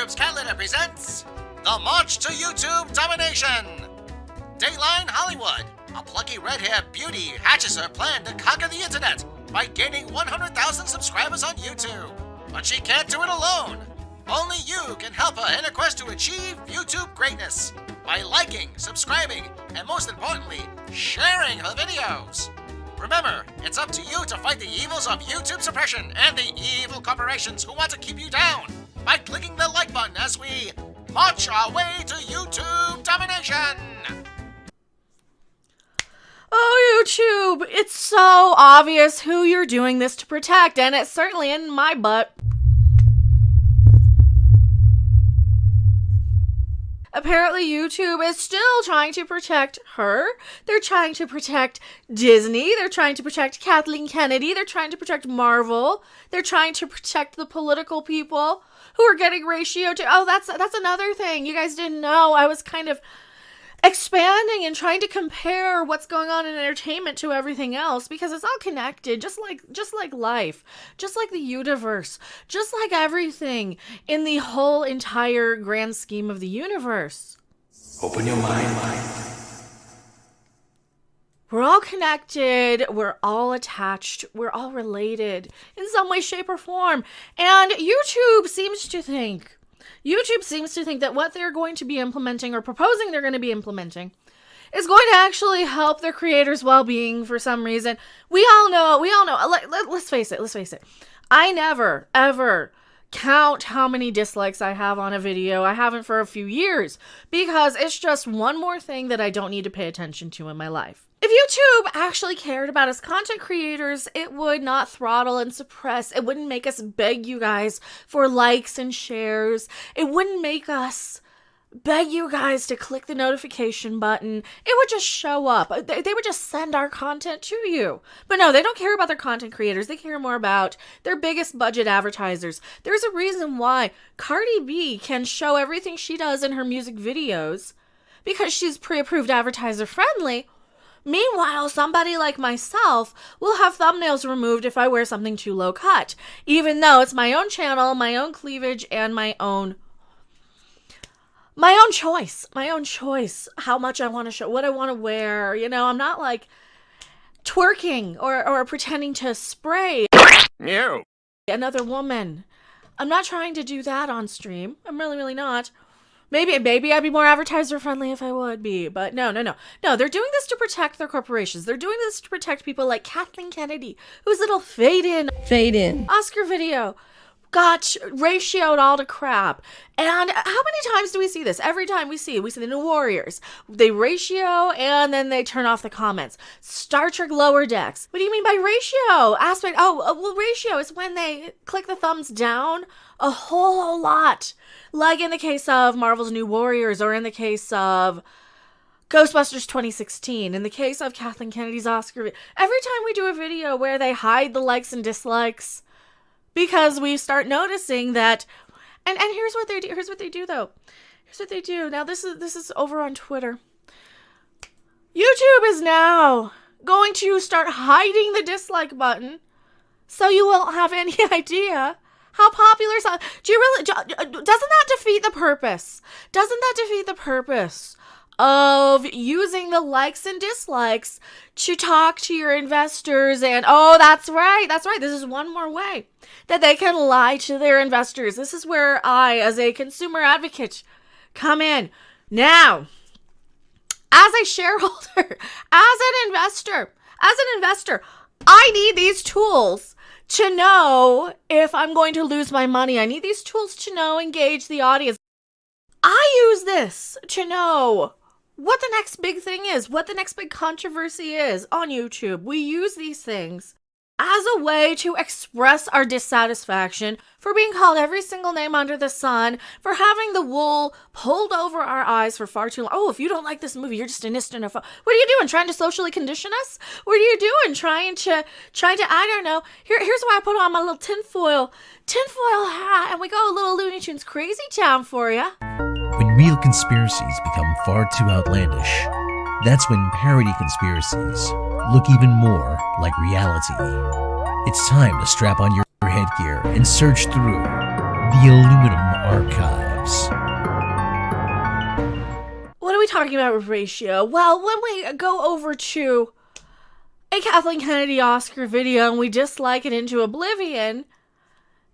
YouTube's Cat Litter presents The March to YouTube Domination. Dateline Hollywood. A plucky red-haired beauty hatches her plan to conquer the internet by gaining 100,000 subscribers on YouTube. But she can't do it alone. Only you can help her in her quest to achieve YouTube greatness by liking, subscribing, and most importantly, sharing her videos. Remember, it's up to you to fight the evils of YouTube suppression and the evil corporations who want to keep you down by clicking the like button as we march our way to YouTube domination. Oh, YouTube, it's so obvious who you're doing this to protect, and it's certainly in my butt. Apparently, YouTube is still trying to protect her. They're trying to protect Disney. They're trying to protect Kathleen Kennedy. They're trying to protect Marvel. They're trying to protect the political people who are getting ratio to... Oh, that's another thing you guys didn't know. I was kind of expanding and trying to compare what's going on in entertainment to everything else because it's all connected, just like life, just like the universe, just like everything in the whole entire grand scheme of the universe. Open your mind. We're all connected, we're all attached, we're all related in some way, shape, or form. And YouTube seems to think that what they're going to be implementing or proposing they're going to be implementing is going to actually help their creators' well-being for some reason. We all know, let's face it. I never, ever count how many dislikes I have on a video. I haven't for a few years because it's just one more thing that I don't need to pay attention to in my life. If YouTube actually cared about us content creators, it would not throttle and suppress. It wouldn't make us beg you guys for likes and shares. It wouldn't make us beg you guys to click the notification button. It would just show up. They would just send our content to you. But no, they don't care about their content creators. They care more about their biggest budget advertisers. There's a reason why Cardi B can show everything she does in her music videos because she's pre-approved advertiser friendly. Meanwhile, somebody like myself will have thumbnails removed if I wear something too low cut, even though it's my own channel, my own cleavage, and my own choice, how much I want to show, what I want to wear. You know, I'm not like twerking or pretending to spray another woman. I'm not trying to do that on stream. I'm really not. Maybe I'd be more advertiser friendly if I would be, but no. They're doing this to protect their corporations. They're doing this to protect people like Kathleen Kennedy, whose little fade in Oscar video got ratioed all to crap. And how many times do we see this? Every time we see the new Warriors, they ratio and then they turn off the comments. Star Trek Lower Decks. What do you mean by ratio? Aspect. Well, ratio is when they click the thumbs down a whole lot. Like in the case of Marvel's New Warriors, or in the case of Ghostbusters 2016, in the case of Kathleen Kennedy's Oscar. Every time we do a video where they hide the likes and dislikes, because we start noticing that, and here's what they do. Here's what they do. Now this is over on Twitter. YouTube is now going to start hiding the dislike button, so you won't have any idea how popular. Doesn't that defeat the purpose? Doesn't that defeat the purpose of using the likes and dislikes to talk to your investors? And that's right. This is one more way that they can lie to their investors. This is where I, as a consumer advocate, come in. Now, as a shareholder, as an investor, I need these tools to know if I'm going to lose my money. I need these tools to engage the audience. I use this to know what the next big thing is, what the next big controversy is on YouTube. We use these things as a way to express our dissatisfaction for being called every single name under the sun, for having the wool pulled over our eyes for far too long. Oh, if you don't like this movie, you're just a nist in a phone. What are you doing? Trying to socially condition us? What are you doing? Trying to, I don't know. Here's why I put on my little tinfoil hat, and we go a little Looney Tunes crazy town for you. When real conspiracies become far too outlandish, that's when parody conspiracies look even more like reality. It's time to strap on your headgear and search through the aluminum archives. talking about ratio? Well, when we go over to a Kathleen Kennedy Oscar video and we dislike it into oblivion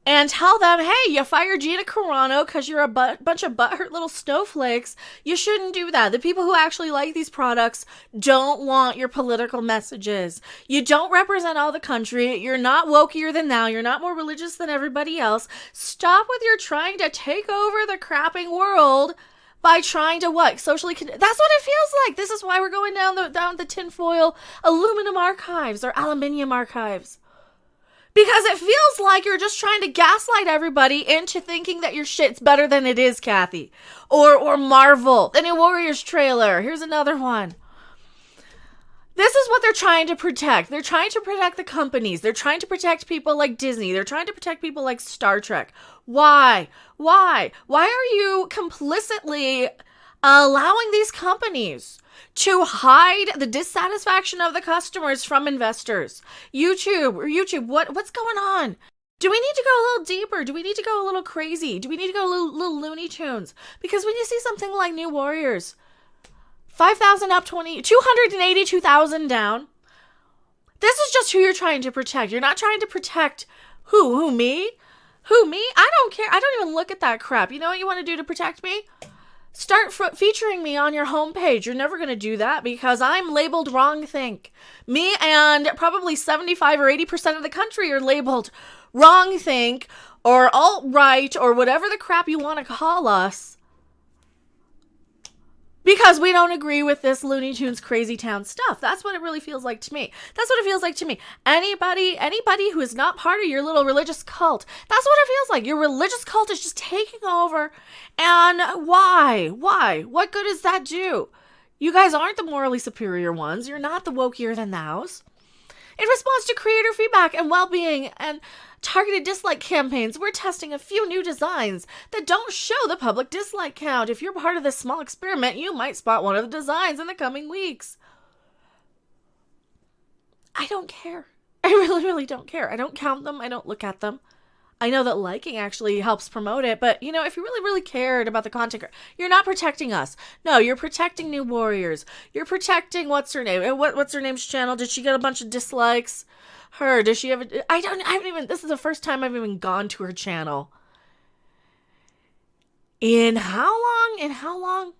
and tell them, hey, you fired Gina Carano because you're a bunch of butthurt little snowflakes, you shouldn't do that. The people who actually like these products don't want your political messages. You don't represent all the country. You're not wokier than thou. You're not more religious than everybody else. Stop with your trying to take over the crapping world by trying to what? Socially that's what it feels like. This is why we're going down the tinfoil aluminum archives or aluminium archives. Because it feels like you're just trying to gaslight everybody into thinking that your shit's better than it is, Kathy. Or Marvel. The new Warriors trailer. Here's another one. This is what they're trying to protect. They're trying to protect the companies. They're trying to protect people like Disney. They're trying to protect people like Star Trek. Why? Why are you complicitly allowing these companies to hide the dissatisfaction of the customers from investors? YouTube, what's going on? Do we need to go a little deeper? Do we need to go a little crazy? Do we need to go a little Looney Tunes? Because when you see something like New Warriors, 5,000 up, 282,000 down, this is just who you're trying to protect. You're not trying to protect who, me? Who, me? I don't care. I don't even look at that crap. You know what you want to do to protect me? Start featuring me on your homepage. You're never going to do that because I'm labeled wrong think. Me and probably 75 or 80% of the country are labeled wrong think or alt-right or whatever the crap you want to call us because we don't agree with this Looney Tunes crazy town stuff. That's what it really feels like to me. That's what it feels like to me. Anybody who is not part of your little religious cult, that's what it feels like. Your religious cult is just taking over. And why? What good does that do? You guys aren't the morally superior ones. You're not the wokier than thous. In response to creator feedback and well-being and targeted dislike campaigns, we're testing a few new designs that don't show the public dislike count. If you're part of this small experiment, you might spot one of the designs in the coming weeks. I don't care. I really, really don't care. I don't count them. I don't look at them. I know that liking actually helps promote it, but, if you really, really cared about the content, you're not protecting us. No, you're protecting New Warriors. You're protecting what's her name? What's her name's channel? Did she get a bunch of dislikes? Her? Does she have this is the first time I've even gone to her channel. In how long?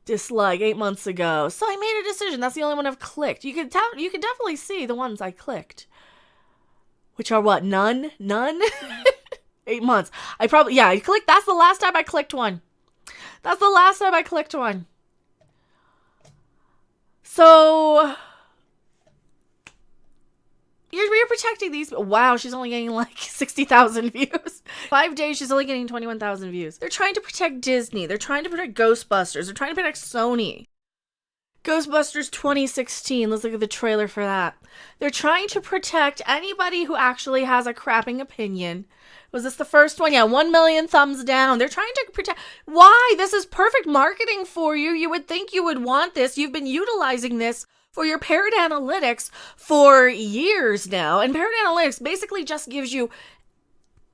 Dislike 8 months ago. So I made a decision. That's the only one I've clicked. You can definitely see the ones I clicked. Which are what? None? 8 months. I clicked. That's the last time I clicked one. So, you're protecting these. Wow, she's only getting like 60,000 views. 5 days, she's only getting 21,000 views. They're trying to protect Disney. They're trying to protect Ghostbusters. They're trying to protect Sony. Ghostbusters 2016. Let's look at the trailer for that. They're trying to protect anybody who actually has a crapping opinion. Was this the first one? Yeah, 1 million thumbs down. They're trying to protect. Why? This is perfect marketing for you. You would think you would want this. You've been utilizing this for your parrot analytics for years now. And parrot analytics basically just gives you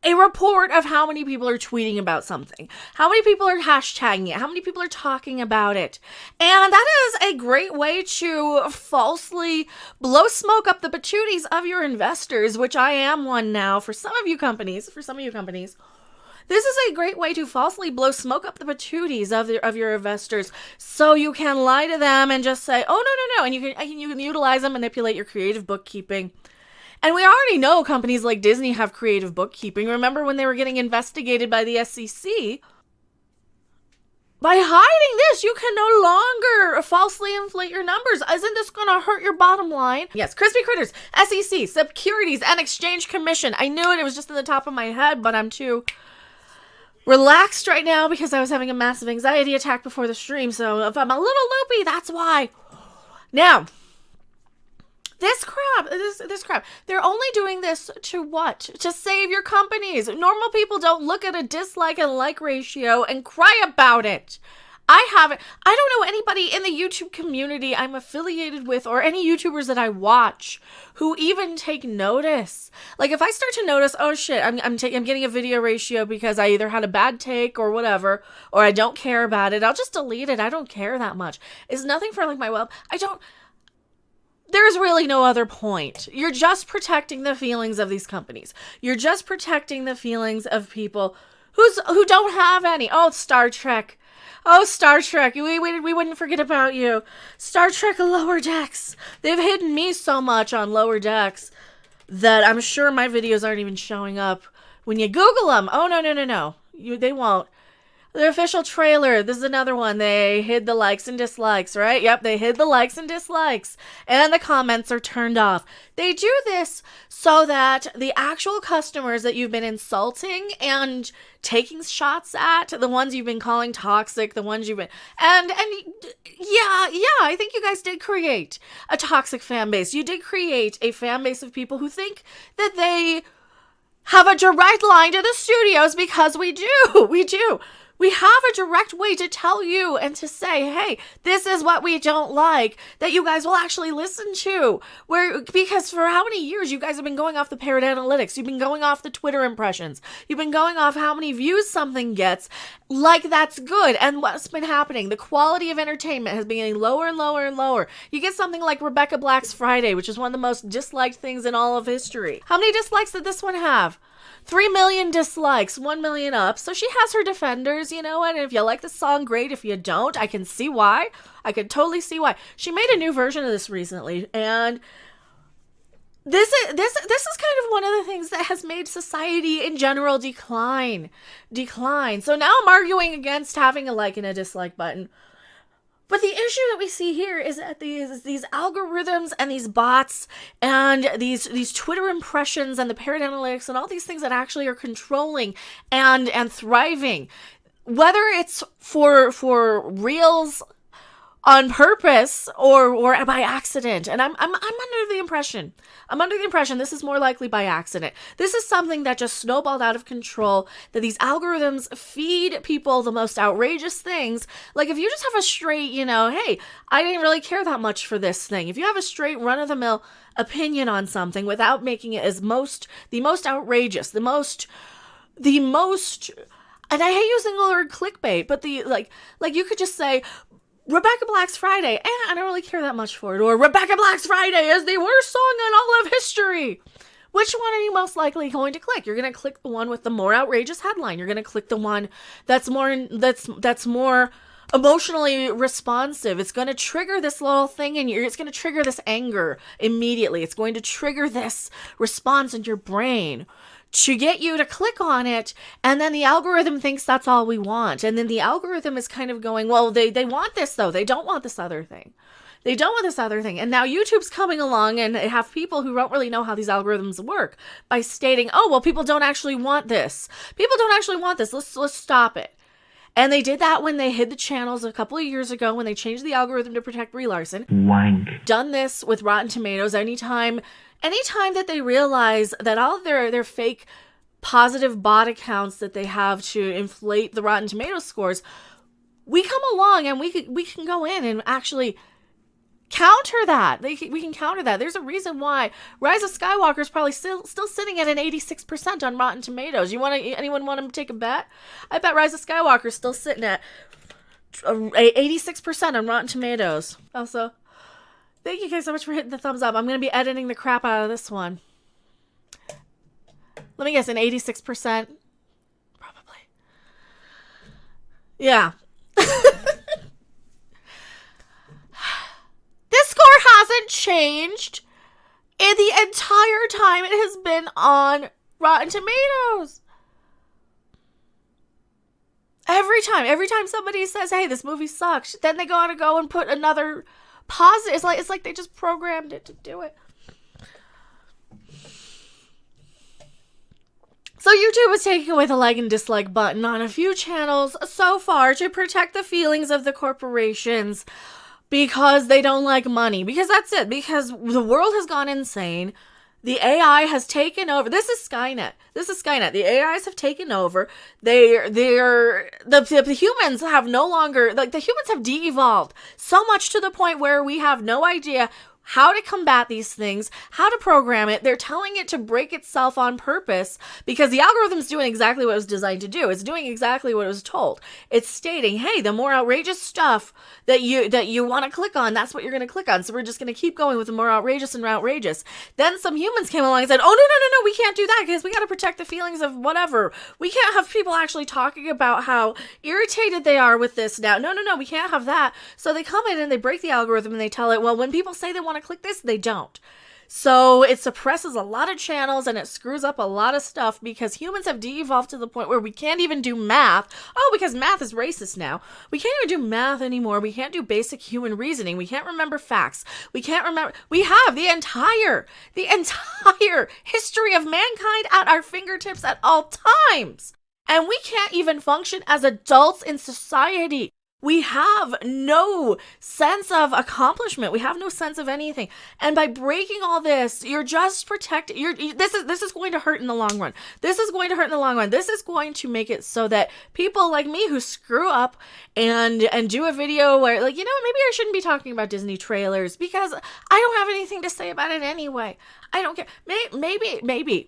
a report of how many people are tweeting about something, how many people are hashtagging it, how many people are talking about it. And that is a great way to falsely blow smoke up the patooties of your investors, which I am one now for some of you companies. This is a great way to falsely blow smoke up the patooties of your investors so you can lie to them and just say, oh, no. And you can utilize them, manipulate your creative bookkeeping. And we already know companies like Disney have creative bookkeeping. Remember when they were getting investigated by the SEC? By hiding this, you can no longer falsely inflate your numbers. Isn't this going to hurt your bottom line? Yes, Crispy Critters, SEC, Securities and Exchange Commission. I knew it was just in the top of my head, but I'm too relaxed right now because I was having a massive anxiety attack before the stream. So if I'm a little loopy, that's why. Now, this crap, they're only doing this to what? To save your companies. Normal people don't look at a dislike and like ratio and cry about it. I don't know anybody in the YouTube community I'm affiliated with or any YouTubers that I watch who even take notice. Like, if I start to notice, oh shit, I'm getting a video ratio because I either had a bad take or whatever, or I don't care about it, I'll just delete it. I don't care that much. It's nothing for, like, my there's really no other point. You're just protecting the feelings of these companies. You're just protecting the feelings of people who don't have any. Oh, Star Trek. Oh, Star Trek, we wouldn't forget about you. Star Trek Lower Decks. They've hidden me so much on Lower Decks that I'm sure my videos aren't even showing up when you Google them. Oh, no. They won't. The official trailer, this is another one. They hid the likes and dislikes, right? Yep, they hid the likes and dislikes. And the comments are turned off. They do this so that the actual customers that you've been insulting and taking shots at, the ones you've been calling toxic, the ones you've been... And yeah, I think you guys did create a toxic fan base. You did create a fan base of people who think that they have a direct line to the studios, because we do. We have a direct way to tell you and to say, hey, this is what we don't like, that you guys will actually listen to. Because for how many years you guys have been going off the parrot analytics? You've been going off the Twitter impressions. You've been going off how many views something gets. Like, that's good. And what's been happening? The quality of entertainment has been getting lower and lower and lower. You get something like Rebecca Black's Friday, which is one of the most disliked things in all of history. How many dislikes did this one have? 3 million dislikes, 1 million up. So she has her defenders, you know, and if you like the song, great. If you don't, I can see why. I can totally see why. She made a new version of this recently, and this is kind of one of the things that has made society in general decline. So now I'm arguing against having a like and a dislike button. But the issue that we see here is that these algorithms and these bots and these Twitter impressions and the parrot analytics and all these things that actually are controlling and thriving, whether it's for reals on purpose or by accident. And I'm under the impression this is more likely by accident. This is something that just snowballed out of control, that these algorithms feed people the most outrageous things. Like, if you just have a straight, hey, I didn't really care that much for this thing. If you have a straight run-of-the-mill opinion on something without making it as the most outrageous, the most, and I hate using the word clickbait, but like you could just say, Rebecca Black's Friday, I don't really care that much for it. Or Rebecca Black's Friday is the worst song in all of history. Which one are you most likely going to click? You're going to click the one with the more outrageous headline. You're going to click the one that's more emotionally responsive. It's going to trigger this little thing in you. It's going to trigger this anger immediately. It's going to trigger this response in your brain to get you to click on it, and then the algorithm thinks that's all we want. And then the algorithm is kind of going, well, they want this, though. They don't want this other thing. And now YouTube's coming along and have people who don't really know how these algorithms work by stating, oh, well, people don't actually want this. Let's stop it. And they did that when they hid the channels a couple of years ago, when they changed the algorithm to protect Brie Larson. Wank. Done this with Rotten Tomatoes. Anytime that they realize that all of their fake positive bot accounts that they have to inflate the Rotten Tomatoes scores, we come along and we can go in and actually counter that. We can counter that. There's a reason why Rise of Skywalker is probably still sitting at an 86% on Rotten Tomatoes. Anyone want to take a bet? I bet Rise of Skywalker is still sitting at 86% on Rotten Tomatoes. Also, thank you guys so much for hitting the thumbs up. I'm going to be editing the crap out of this one. Let me guess, an 86%? Probably. Yeah. This score hasn't changed in the entire time it has been on Rotten Tomatoes. Every time somebody says, hey, this movie sucks, then they gotta go and put another positive. It's like they just programmed it to do it. So YouTube is taking away the like and dislike button on a few channels so far to protect the feelings of the corporations, because they don't like money. Because that's it. Because the world has gone insane. The AI has taken over. This is Skynet. The AIs have taken over. The humans have no longer, like, the humans have de-evolved so much to the point where we have no idea how to combat these things, how to program it. They're telling it to break itself on purpose because the algorithm's doing exactly what it was designed to do. It's doing exactly what it was told. It's stating, hey, the more outrageous stuff that you want to click on, that's what you're going to click on. So we're just going to keep going with the more outrageous and outrageous. Then some humans came along and said, oh, no, we can't do that because we got to protect the feelings of whatever. We can't have people actually talking about how irritated they are with this now. No, we can't have that. So they come in and they break the algorithm and they tell it, well, when people say they want to click this, they don't. So it suppresses a lot of channels and it screws up a lot of stuff because humans have de-evolved to the point where we can't even do math. Oh, because math is racist now. We can't even do math anymore. We can't do basic human reasoning. We can't remember facts. We have the entire history of mankind at our fingertips at all times. And we can't even function as adults in society. We have no sense of accomplishment. We have no sense of anything. And by breaking all this, you're just protecting. This is going to hurt in the long run. This is going to make it so that people like me who screw up and do a video where, like, maybe I shouldn't be talking about Disney trailers because I don't have anything to say about it anyway. I don't care. Maybe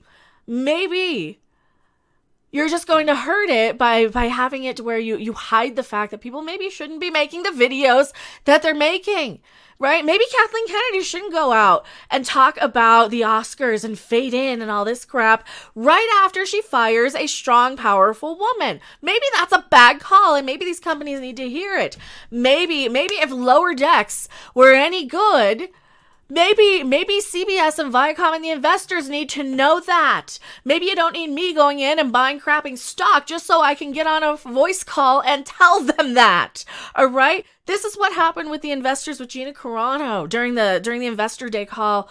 you're just going to hurt it by having it to where you hide the fact that people maybe shouldn't be making the videos that they're making, right? Maybe Kathleen Kennedy shouldn't go out and talk about the Oscars and fade in and all this crap right after she fires a strong, powerful woman. Maybe that's a bad call and maybe these companies need to hear it. Maybe if Lower Decks were any good, Maybe CBS and Viacom and the investors need to know that. Maybe you don't need me going in and buying crapping stock just so I can get on a voice call and tell them that. All right? This is what happened with the investors with Gina Carano during the Investor Day call.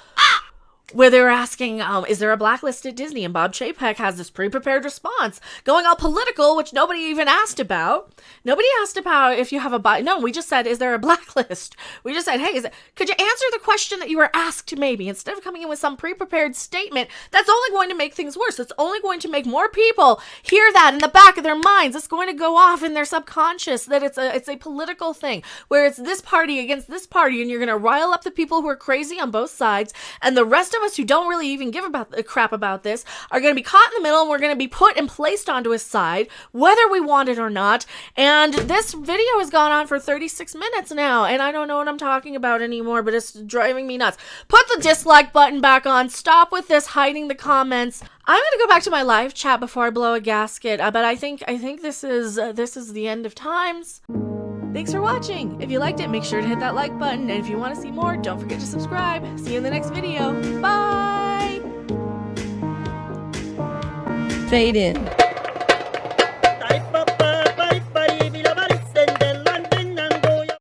Where they were asking, is there a blacklist at Disney? And Bob Chapek has this pre-prepared response going all political, which nobody even asked about. Nobody asked about if you have no, we just said, is there a blacklist? We just said, hey, could you answer the question that you were asked maybe? Instead of coming in with some pre-prepared statement, that's only going to make things worse. It's only going to make more people hear that in the back of their minds. It's going to go off in their subconscious that it's a political thing where it's this party against this party and you're going to rile up the people who are crazy on both sides and the rest of us who don't really even give a crap about this are going to be caught in the middle and we're going to be put and placed onto his side whether we want it or not. And this video has gone on for 36 minutes now and I don't know what I'm talking about anymore, but it's driving me nuts. Put the dislike button back on. Stop with this hiding the comments. I'm going to go back to my live chat before I blow a gasket, but I think this is the end of times. Thanks for watching. If you liked it, make sure to hit that like button. And if you want to see more, don't forget to subscribe. See you in the next video. Bye! Fade in.